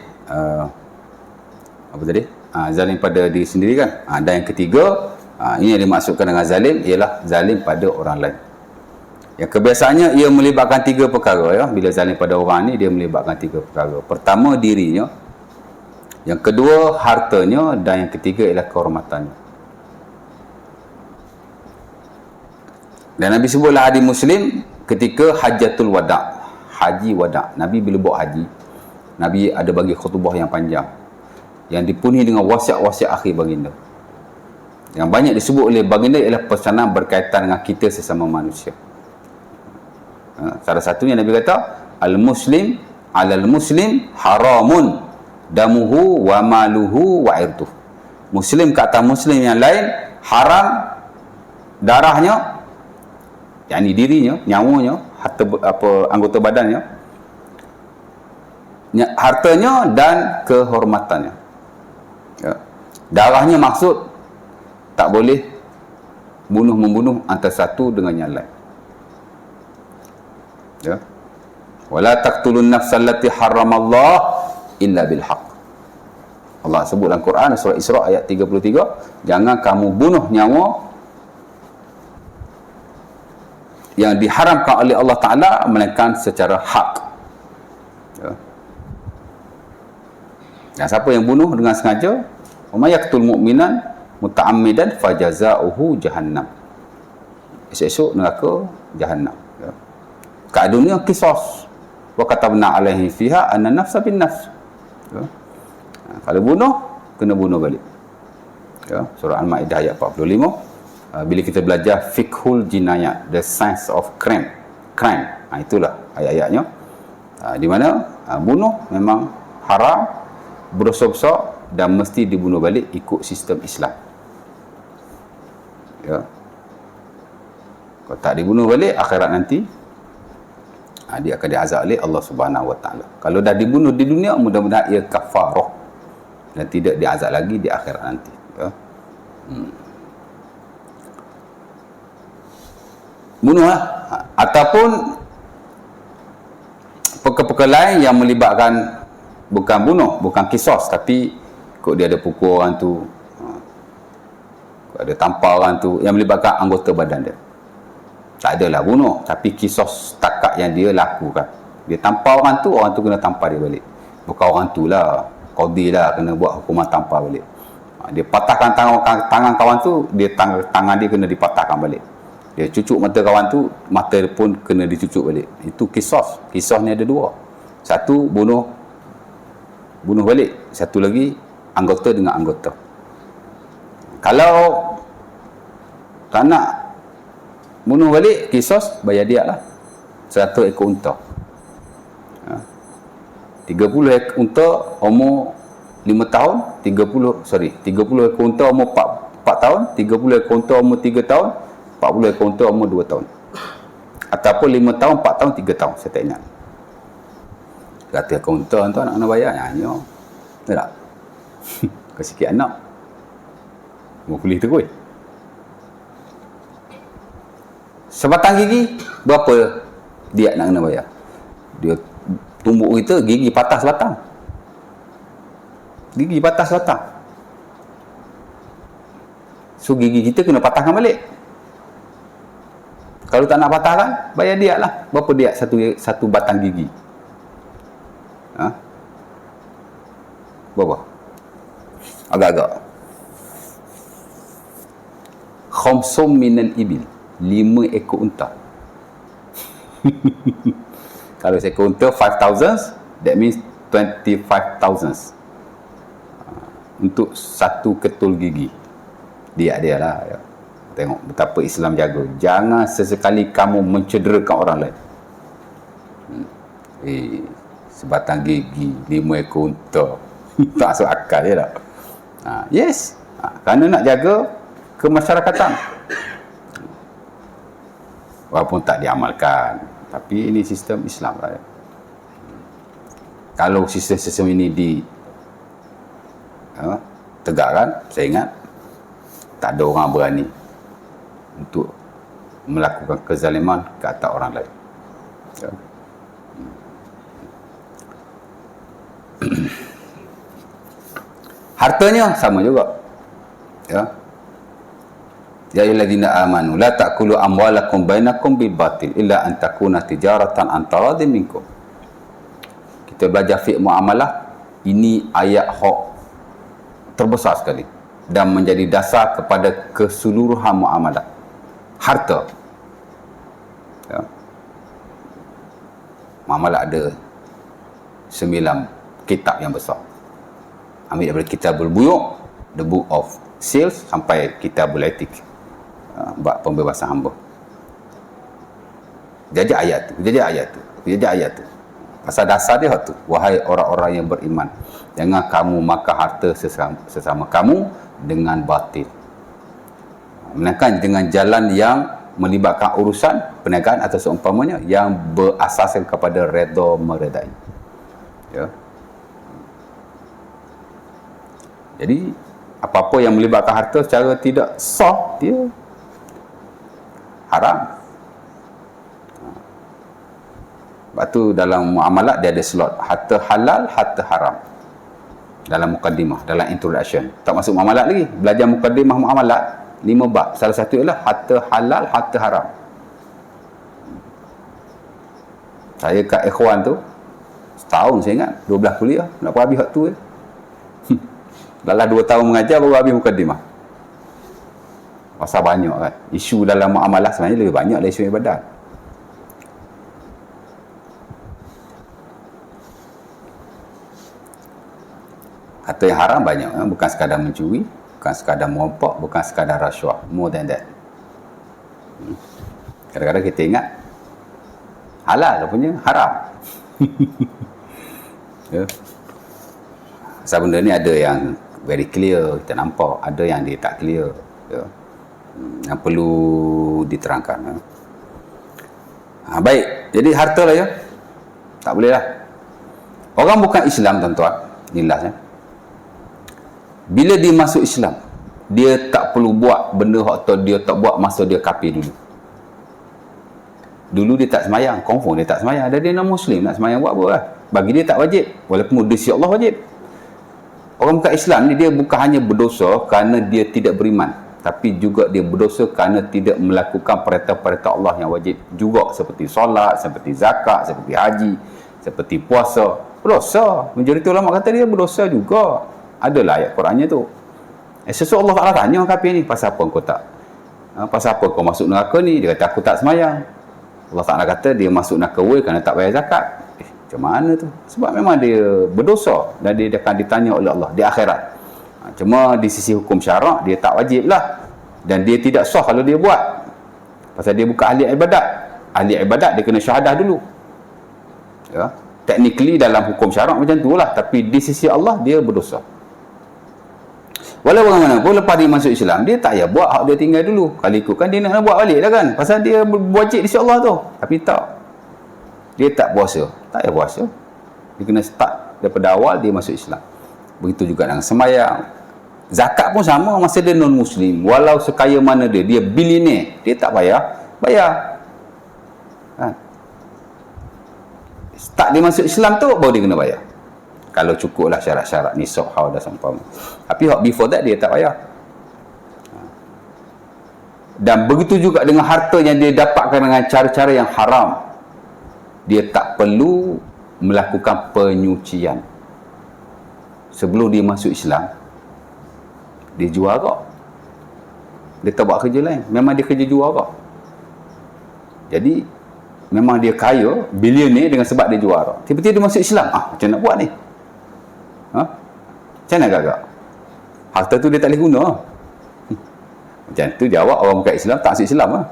apa tadi? Zalim pada diri sendiri kan. Dan yang ketiga, ini yang dimaksudkan dengan zalim ialah zalim pada orang lain. Yang kebiasaannya ia melibatkan tiga perkara ya. Bila zalim pada orang ni, dia melibatkan tiga perkara. Pertama, dirinya. Yang kedua, hartanya. Dan yang ketiga ialah kehormatannya. Dan Nabi sebutlah hadis Muslim ketika Hajatul Wada', haji wada'. Nabi bila buat haji, Nabi ada bagi khutbah yang panjang yang dipenuhi dengan wasiat-wasiat akhir baginda. Yang banyak disebut oleh baginda ialah pesanan berkaitan dengan kita sesama manusia. Salah satunya Nabi kata, al-muslim alal muslim haramun damuhu wa maluhu wa irduh. Muslim ke atas muslim yang lain haram darahnya, yakni dirinya, nyawanya, anggota badannya, hartanya dan kehormatannya. Ya. Darahnya maksud tak boleh membunuh antara satu dengan yang lain. Ya. Wala taqtulun nafsal lati haramallah illa bil haqq. Allah sebut dalam Quran surah Isra ayat 33, jangan kamu bunuh nyawa yang diharamkan oleh Allah Taala melainkan secara hak. Ya. Dan siapa yang bunuh dengan sengaja, wa may yaqtul mu'minan muta'ammidan fajaza'uhu jahannam. Esok-esok neraka jahannam. Ya. Kat dunia qisas. Wa katabna alaihi fiha anna nafsa bin nafs. Ya. Kalau bunuh, kena bunuh balik. Ya. Surah Al-Maidah ayat 45. Bila kita belajar fiqhul jinayat, the science of crime. Itulah ayat-ayatnya. Di mana bunuh memang haram, berdosa besar dan mesti dibunuh balik ikut sistem Islam. Ya. Kalau tak dibunuh balik, akhirat nanti dia akan diazab oleh Allah Subhanahu Wa Taala. Kalau dah dibunuh di dunia, mudah-mudahan ia kafarah dan tidak diazab lagi di akhirat nanti. Ya. Bunuhlah. Ataupun perkara-perkara lain yang melibatkan bukan bunuh, bukan kisos, tapi kok dia ada pukul orang tu, ada tampar orang tu, yang melibatkan anggota badan dia. Tak adalah bunuh, tapi kisos setakat yang dia lakukan. Dia tampar orang tu kena tampar dia balik. Bukan orang tu lah, qadi lah kena buat hukuman tampar balik. Dia patahkan tangan kawan tu, tangan dia kena dipatahkan balik. Dia cucuk mata kawan tu, mata dia pun kena dicucuk balik. Itu kisos. Kisos ni ada dua. Satu, bunuh balik. Satu lagi, anggota dengan anggota. Kalau tak nak bunuh balik, kisos, bayar diat lah. 100 ekor unta. 30 ekor unta, umur 5 tahun, 30 ekor unta umur 4 tahun, 30 ekor unta umur 3 tahun, 40 ekor unta umur 2 tahun. Ataupun 5 tahun, 4 tahun, 3 tahun, saya tak ingat. 100 ekor unta tu nak kena bayar, hanya. Betul tak? Kau sikit anak. Mau kulit terus. Sebatang gigi, berapa dia nak kena bayar? Dia tumbuk kita, gigi patah sebatang. Gigi patah sebatang. So gigi kita kena patahkan balik. Kalau tak nak patahkan, bayar dia lah. Berapa dia satu batang gigi? Ha? Berapa? Agak-agak. Khamsum minal ibil. 5 ekor unta. Kalau seekor unta 5,000, that means 25,000 untuk satu ketul gigi. Dia lah. Tengok betapa Islam jaga. Jangan sesekali kamu mencederakan orang lain. Sebatang gigi, 5 ekor unta. Tak masuk akal je tak? Yes. Kerana nak jaga kemasyarakatan. Walaupun tak diamalkan, tapi ini sistem Islam lah. Kalau sistem ini tegakkan, saya ingat tak ada orang berani untuk melakukan kezaliman ke atas orang lain. Ya. Hartanya sama juga. Ya. Ya ayyuhallazina amanu la ta'kulu amwalakum bainakum bil batil illa an takuna tijaratan an taradin minkum. Kita belajar fiqh muamalah, ini ayat hak terbesar sekali dan menjadi dasar kepada keseluruhan muamalah. Harta. Ya. Muamalah ada 9 kitab yang besar. Ambil daripada kitabul buyu', the book of sales, sampai kitabul etik, bab pembebasan hamba. Jajak ayat tu. Pasal dasar dia tu, wahai orang-orang yang beriman, jangan kamu makan harta sesama kamu dengan batil, melainkan dengan jalan yang melibatkan urusan perniagaan atau seumpamanya yang berasaskan kepada redha meredai. Ya. Jadi apa-apa yang melibatkan harta secara tidak sah, dia haram. Sebab tu dalam muamalat dia ada slot harta halal, harta haram. Dalam mukaddimah, dalam introduction. Tak masuk muamalat lagi. Belajar mukaddimah muamalat 5 bab. Salah satu ialah harta halal, harta haram. Saya kat ikhwan tu setahun saya ingat, 12 kuliah, nak habis hak tu. Dalam 2 tahun mengajar baru habis mukaddimah. Pasal banyak kan. Isu dalam muamalah sebenarnya lebih banyak dari isu ibadat. Harta yang haram banyak, bukan sekadar mencuri, bukan sekadar merompak, bukan sekadar rasuah, more than that. Kadang-kadang kita ingat halal punya haram. Ya. Sebab benda ni ada yang very clear, kita nampak, ada yang dia tak clear, ya. Yang perlu diterangkan. Ya. Baik, jadi harta lah ya, tak boleh lah. Orang bukan Islam tuan-tuan, ni last ya. Bila dia masuk Islam, dia tak perlu buat benda atau dia tak buat masa dia kafir dulu. Dulu dia tak semayang, confirm dia tak semayang. Dan dia non-Muslim, nak semayang buat apa lah. Bagi dia tak wajib, walaupun udisi Allah wajib. Orang bukan Islam ni, dia bukan hanya berdosa kerana dia tidak beriman, tapi juga dia berdosa kerana tidak melakukan perintah-perintah Allah yang wajib juga, seperti solat, seperti zakat, seperti haji, seperti puasa. Berdosa. Majoriti ulama kata dia berdosa juga. Adalah ayat Qurannya tu. Sesuatu Allah Ta'ala tanya orang kafir ni, pasal apa kau tak? Pasal apa kau masuk neraka ni? Dia kata aku tak semayang. Allah Ta'ala kata dia masuk neraka kerana tak bayar zakat. Macam mana tu? Sebab memang dia berdosa dan dia akan ditanya oleh Allah di akhirat. Cuma di sisi hukum syarak dia tak wajib lah, dan dia tidak sah kalau dia buat, pasal dia bukan ahli ibadat. Ahli ibadat dia kena syahadah dulu, ya. technically dalam hukum syarak macam tu lah, tapi di sisi Allah dia berdosa. Walau bagaimanapun lepas dia masuk Islam, dia tak payah buat hak dia tinggal dulu. Kalau ikutkan dia nak buat balik dah kan, pasal dia wajib di sisi Allah tu. Tapi tak, dia tak puasa, tak payah puasa. Dia kena start daripada awal dia masuk Islam. Begitu juga dengan sembahyang. Zakat pun sama, masa dia non-Muslim, walau sekaya mana dia, dia bilioner, dia tak payah bayar. Ha. Start dia masuk Islam tu, baru dia kena bayar. Kalau cukup lah syarat-syarat nisab, haul dan seumpama. Tapi before that, dia tak payah. Dan begitu juga dengan harta yang dia dapatkan dengan cara-cara yang haram. Dia tak perlu melakukan penyucian. Sebelum dia masuk Islam, dia jual kok. Dia tak buat kerja lain. Memang dia kerja jual kok. Jadi, memang dia kaya, bilioner dengan sebab dia jual kok. Tiba-tiba dia masuk Islam. Macam nak buat ni? Macam mana agak-agak? Harta tu dia tak boleh guna. Macam tu jawab orang bukan Islam, tak masuk Islam lah.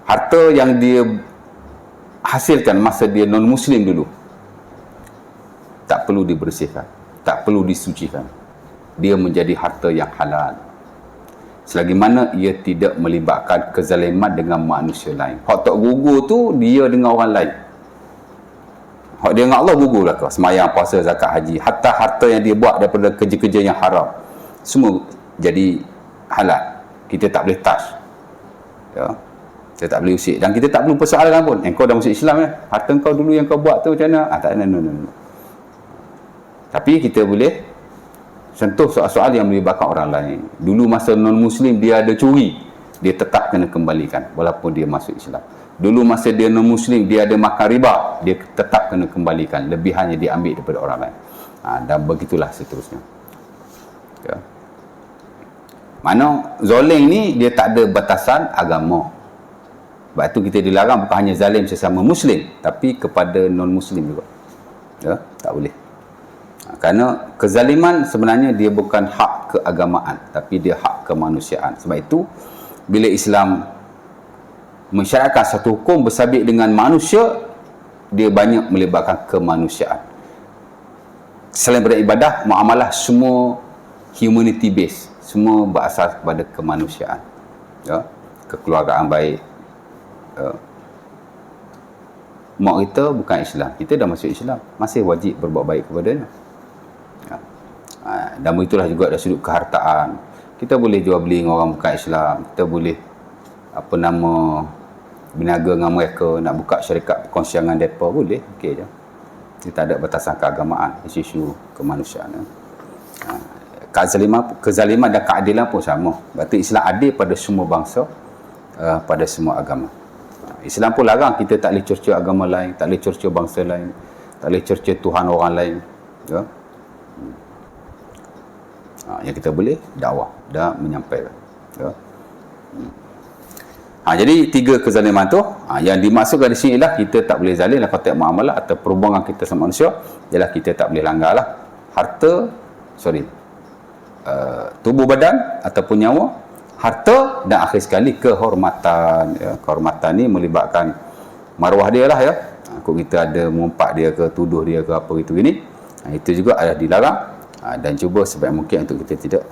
Harta yang dia hasilkan masa dia non-Muslim dulu, tak perlu dibersihkan, tak perlu disucikan. Dia menjadi harta yang halal selagi mana ia tidak melibatkan kezaliman dengan manusia lain. Hak tak gugur tu dia dengan orang lain. Hak dia dengan Allah gugur lah kau. Semayang, puasa, zakat, haji, hatta harta yang dia buat daripada kerja-kerja yang haram, semua jadi halal. Kita tak boleh touch, ya. Kita tak boleh usik, dan kita tak perlu persoalkan pun. Kau dah masuk Islam ya, harta kau dulu yang kau buat tu macam mana? Tak ada, no. Tapi kita boleh sentuh soal-soal yang melibatkan orang lain. Dulu masa non-Muslim dia ada curi, dia tetap kena kembalikan walaupun dia masuk Islam. Dulu masa dia non-Muslim dia ada makan riba, dia tetap kena kembalikan. Lebihannya dia ambil daripada orang lain. Dan begitulah seterusnya, ya. Mana zalim ni dia tak ada batasan agama. Sebab itu kita dilarang bukan hanya zalim sesama Muslim, tapi kepada non-Muslim juga, ya, tak boleh. Kerana kezaliman sebenarnya dia bukan hak keagamaan, tapi dia hak kemanusiaan. Sebab itu bila Islam mensyaratkan satu hukum bersabit dengan manusia, dia banyak melibatkan kemanusiaan. Selain daripada ibadah, muamalah semua humanity based, semua berasas kepada kemanusiaan, ya. Kekeluargaan baik. Mak kita bukan Islam, kita dah masuk Islam, masih wajib berbuat baik kepadanya, ya. Dan begitulah juga dari sudut kehartaan. Kita boleh jual beli dengan orang bukan Islam, kita boleh berniaga dengan mereka, nak buka syarikat perkongsian dengan mereka, boleh, okey je. Kita ada batasan keagamaan, isu-isu kemanusiaan, ya. Kezaliman dan keadilan pun sama. Berarti Islam adil pada semua bangsa, pada semua agama. Islam pun larang kita tak boleh cerca agama lain, tak boleh cerca bangsa lain, tak boleh cerca Tuhan orang lain, ya. Yang kita boleh dakwah dan menyampaikan, ya. Jadi tiga kezaliman tu, yang dimaksudkan di sini ialah kita tak boleh zalim dalam konteks muamalah atau perhubungan kita sama manusia, ialah kita tak boleh langgar lah tubuh badan ataupun nyawa, harta, dan akhir sekali kehormatan, ya. Kehormatan ni melibatkan maruah dia lah, ya. Kita ada mengumpat dia ke, tuduh dia ke, apa gitu gini, itu juga ada dilarang, dan cuba sebaik mungkin untuk kita tidak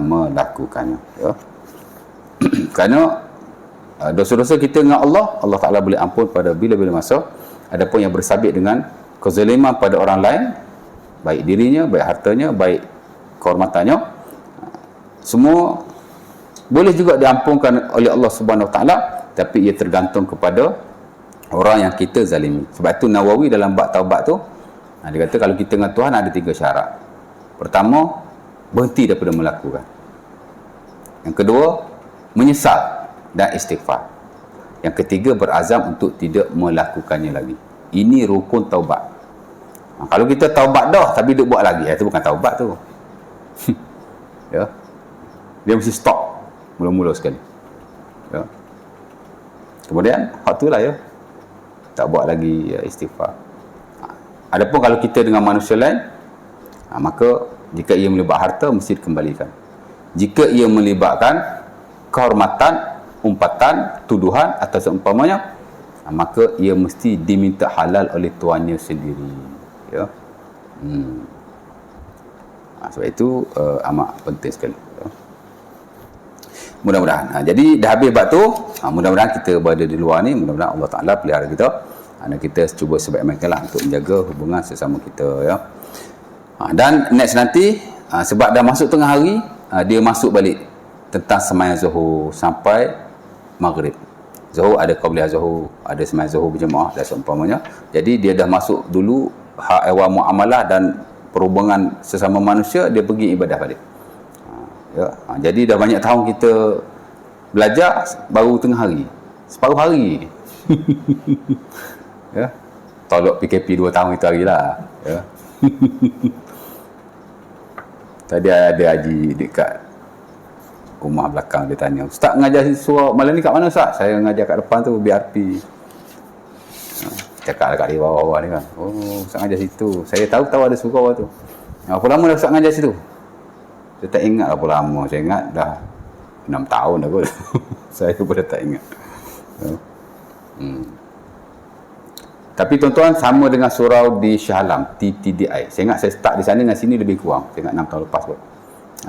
melakukannya, ya. Kerana dosa-dosa kita dengan Allah Ta'ala boleh ampun pada bila-bila masa. Adapun yang bersabit dengan kezaliman pada orang lain, baik dirinya, baik hartanya, baik kehormatannya, semua boleh juga diampunkan oleh Allah Subhanahu Wa Ta'ala, tapi ia tergantung kepada orang yang kita zalimi. Sebab itu Nawawi dalam bab taubat tu, dia kata kalau kita dengan Tuhan ada 3 syarat. Pertama, berhenti daripada melakukan. Yang kedua, menyesal dan istighfar. Yang ketiga, berazam untuk tidak melakukannya lagi. Ini rukun taubat. Kalau kita taubat dah tapi duk buat lagi, itu bukan taubat tu. Ya. Dia mesti stop mula-mula sekali, ya. Kemudian hak tu lah, ya, tak buat lagi, ya, istighfar. Adapun kalau kita dengan manusia lain, maka jika ia melibat harta mesti dikembalikan. Jika ia melibatkan kehormatan, umpatan, tuduhan atau seumpamanya, maka ia mesti diminta halal oleh tuannya sendiri, ya. Sebab itu amat penting sekali, ya. Mudah-mudahan. Jadi dah habis bab tu, mudah-mudahan kita berada di luar ni, mudah-mudahan Allah Taala pelihara kita. Dan kita cuba sebaik mungkin lah untuk menjaga hubungan sesama kita, ya. Dan next nanti, sebab dah masuk tengah hari, dia masuk balik tentang sembahyang Zuhur sampai Maghrib. Zuhur ada qabliyah Zuhur, ada sembahyang Zuhur berjemaah dan seumpamanya. Jadi dia dah masuk dulu hak awal muamalah dan perhubungan sesama manusia, dia pergi ibadah balik. Ya. Jadi dah banyak tahun kita belajar, baru tengah hari, separuh hari. Ya. Tolak PKP 2 tahun itu hari lah, ya. Tadi ada haji dekat rumah belakang, dia tanya, "Ustaz mengajar surau malam ni kat mana, Ustaz?" "Saya mengajar kat depan tu, BRP." Cakap dekat di bawah-bawah ni kan. "Oh, Ustaz mengajar situ. Saya tahu ada surau tu." "Berapa lama dah Ustaz mengajar situ?" Saya tak ingat berapa lama. Saya ingat dah 6 tahun dah kot. Saya pun dah tak ingat. Tapi tuan-tuan, sama dengan surau di Shah Alam, TTDI. Saya ingat saya start di sana dengan sini lebih kurang. Saya ingat 6 tahun lepas kot.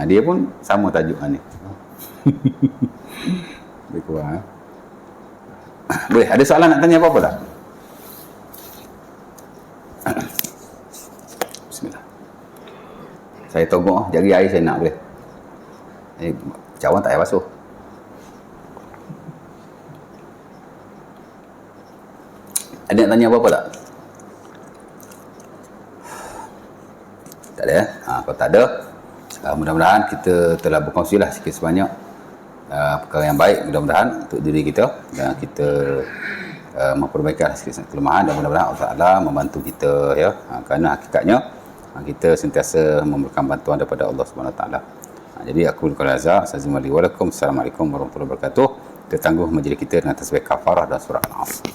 Dia pun sama tajuk ni. Lebih kurang. Boleh, ada soalan nak tanya apa-apa tak? Bismillah. Saya togok jari air saya nak, boleh? Cawan tak payah basuh. Ada nak tanya apa-apa tak? Tak ada, kalau tak ada, mudah-mudahan kita telah berkongsilah sikit sebanyak perkara yang baik, mudah-mudahan untuk diri kita, dan kita memperbaikilah sikit kelemahan, dan mudah-mudahan Allah Ta'ala membantu kita, ya. Kerana hakikatnya kita sentiasa memerlukan bantuan daripada Allah Subhanahu Wa Taala. Jadi aku Qul Azza, Assalamualaikum warahmatullahi wabarakatuh. Kita tangguh majlis kita dengan tasbih kafarah dan surah Al-Asr.